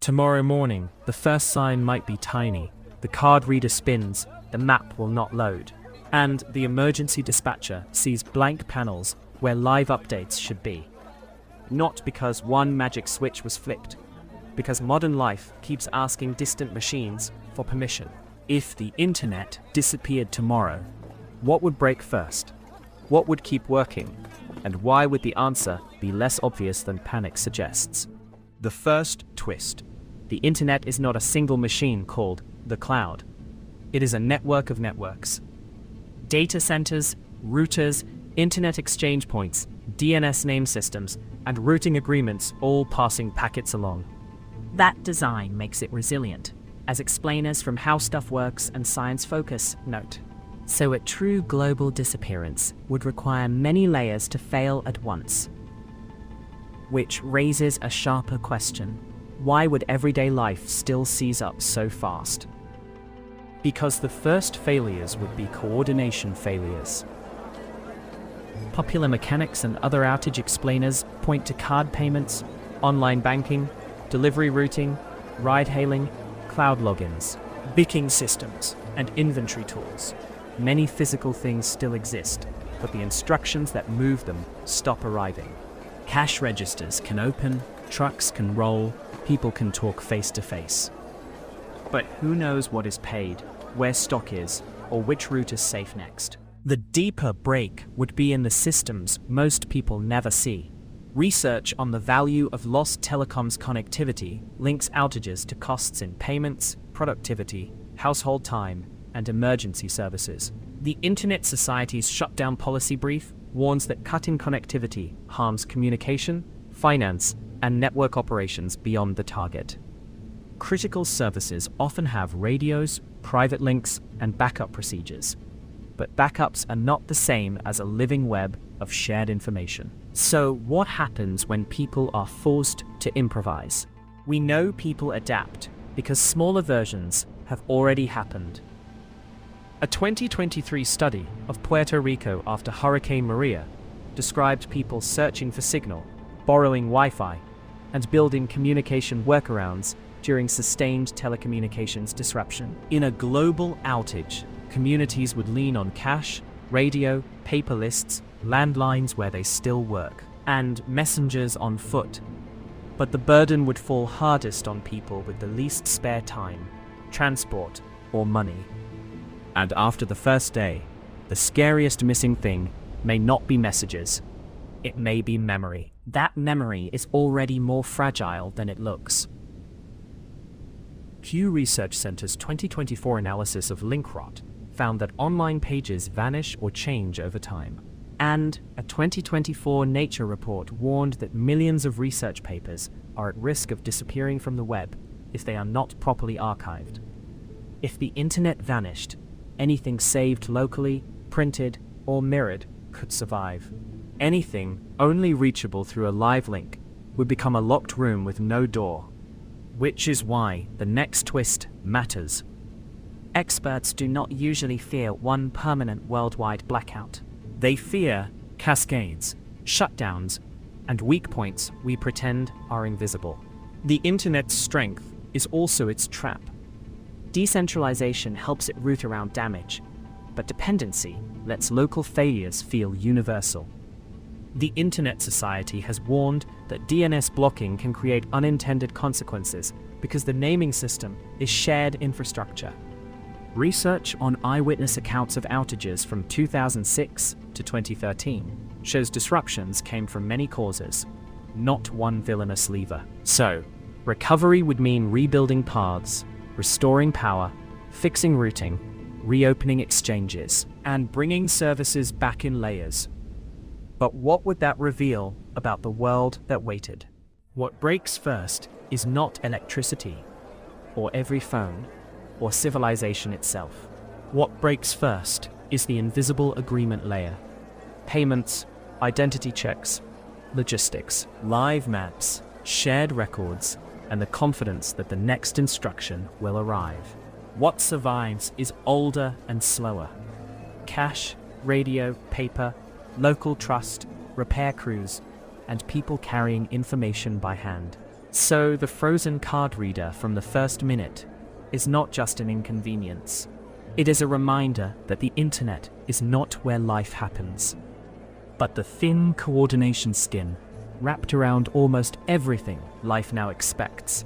Tomorrow morning, the first sign might be tiny, the card reader spins, the map will not load, and the emergency dispatcher sees blank panels where live updates should be. Not because one magic switch was flipped, because modern life keeps asking distant machines for permission. If the internet disappeared tomorrow, what would break first? What would keep working? And why would the answer be less obvious than panic suggests? The first twist. The internet is not a single machine called the cloud. It is a network of networks. Data centers, routers, internet exchange points, DNS name systems, and routing agreements all passing packets along. That design makes it resilient, as explainers from How Stuff Works and Science Focus note. So a true global disappearance would require many layers to fail at once. Which raises a sharper question. Why would everyday life still seize up so fast? Because the first failures would be coordination failures. Popular mechanics and other outage explainers point to card payments, online banking, delivery routing, ride-hailing, cloud logins, booking systems, and inventory tools. Many physical things still exist, but the instructions that move them stop arriving. Cash registers can open, trucks can roll, people can talk face-to-face. But who knows what is paid, where stock is, or which route is safe next? The deeper break would be in the systems most people never see. Research on the value of lost telecoms connectivity links outages to costs in payments, productivity, household time, and emergency services. The Internet Society's shutdown policy brief warns that cutting connectivity harms communication, finance, and network operations beyond the target. Critical services often have radios, private links, and backup procedures. But backups are not the same as a living web of shared information. So what happens when people are forced to improvise? We know people adapt because smaller versions have already happened. A 2023 study of Puerto Rico after Hurricane Maria described people searching for signal, borrowing Wi-Fi, and building communication workarounds during sustained telecommunications disruption. In a global outage, communities would lean on cash, radio, paper lists, landlines where they still work, and messengers on foot. But the burden would fall hardest on people with the least spare time, transport, or money. And after the first day, the scariest missing thing may not be messages. It may be memory. That memory is already more fragile than it looks. Pew Research Center's 2024 analysis of link rot found that online pages vanish or change over time. And a 2024 Nature report warned that millions of research papers are at risk of disappearing from the web if they are not properly archived. If the internet vanished, anything saved locally, printed, or mirrored could survive. Anything only reachable through a live link would become a locked room with no door. Which is why the next twist matters. Experts do not usually fear one permanent worldwide blackout. They fear cascades, shutdowns, and weak points we pretend are invisible. The internet's strength is also its trap. Decentralization helps it root around damage, but dependency lets local failures feel universal. The Internet Society has warned that DNS blocking can create unintended consequences because the naming system is shared infrastructure. Research on eyewitness accounts of outages from 2006 to 2013 shows disruptions came from many causes, not one villainous lever. So, recovery would mean rebuilding paths, restoring power, fixing routing, reopening exchanges, and bringing services back in layers. But what would that reveal about the world that waited? What breaks first is not electricity, or every phone, or civilization itself. What breaks first is the invisible agreement layer. Payments, identity checks, logistics, live maps, shared records, and the confidence that the next instruction will arrive. What survives is older and slower. Cash, radio, paper, local trust, repair crews, and people carrying information by hand. So the frozen card reader from the first minute is not just an inconvenience. It is a reminder that the internet is not where life happens, but the thin coordination skin wrapped around almost everything life now expects.